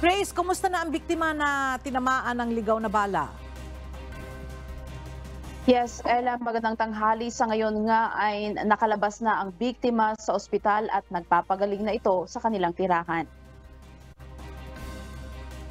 Grace, kumusta na ang biktima na tinamaan ng ligaw na bala? Yes, Ella, magandang tanghali. Sa ngayon nga ay nakalabas na ang biktima sa ospital at nagpapagaling na ito sa kanilang tirahan.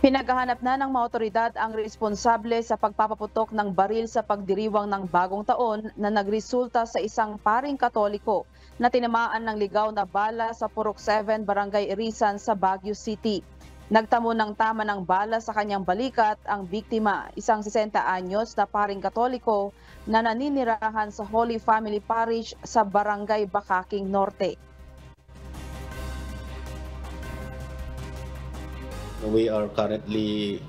Pinaghahanap na ng mga otoridad ang responsable sa pagpapaputok ng baril sa pagdiriwang ng bagong taon na nagresulta sa isang paring Katoliko na tinamaan ng ligaw na bala sa Purok 7, Barangay Irisan sa Baguio City. Nagtamo ng tama ng bala sa kanyang balikat ang biktima, isang 60 anyos na paring Katoliko na naninirahan sa Holy Family Parish sa Barangay Bakaking Norte. We are currently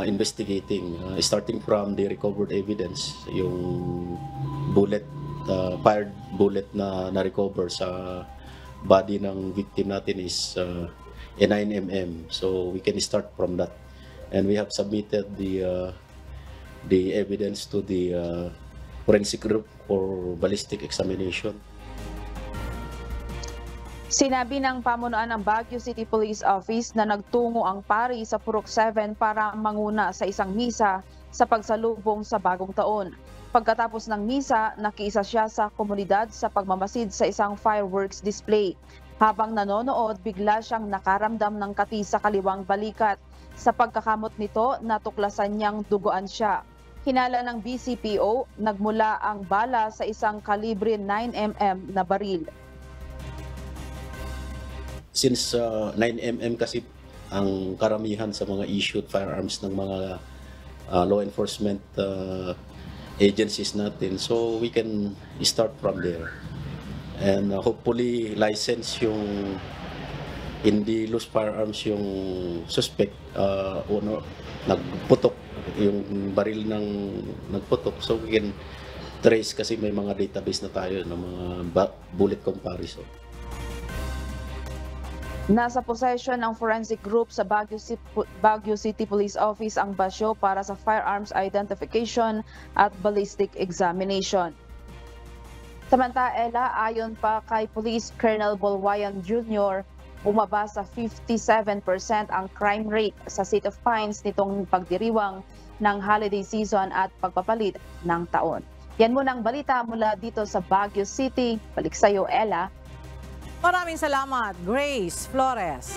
investigating, starting from the recovered evidence, yung bullet, fired bullet na na-recover sa body ng victim natin is a 9mm. So we can start from that. And we have submitted the evidence to the forensic group for ballistic examination. Sinabi ng pamunuan ng Baguio City Police Office na nagtungo ang pari sa Purok 7 para manguna sa isang misa sa pagsalubong sa bagong taon. Pagkatapos ng misa, nakiisa siya sa komunidad sa pagmamasid sa isang fireworks display. Habang nanonood, bigla siyang nakaramdam ng kati sa kaliwang balikat. Sa pagkakamot nito, natuklasan niyang duguan siya. Hinala ng BCPO, nagmula ang bala sa isang kalibre 9mm na baril. Since 9mm kasi ang karamihan sa mga issued firearms ng mga law enforcement agencies natin, so we can start from there. And hopefully license yung hindi loose firearms yung suspect, nagputok yung baril ng nagputok, so we can trace kasi may mga database na tayo ng mga bullet comparison. Nasa possession ng forensic group sa Baguio City Police Office ang basyo para sa firearms identification at ballistic examination. Samantala, ayon pa kay Police Colonel Bolwayan Jr., bumaba sa 57% ang crime rate sa City of Pines nitong pagdiriwang ng holiday season at pagpapalit ng taon. Yan muna ang balita mula dito sa Baguio City. Balik sa iyo, Ella. Maraming salamat, Grace Flores.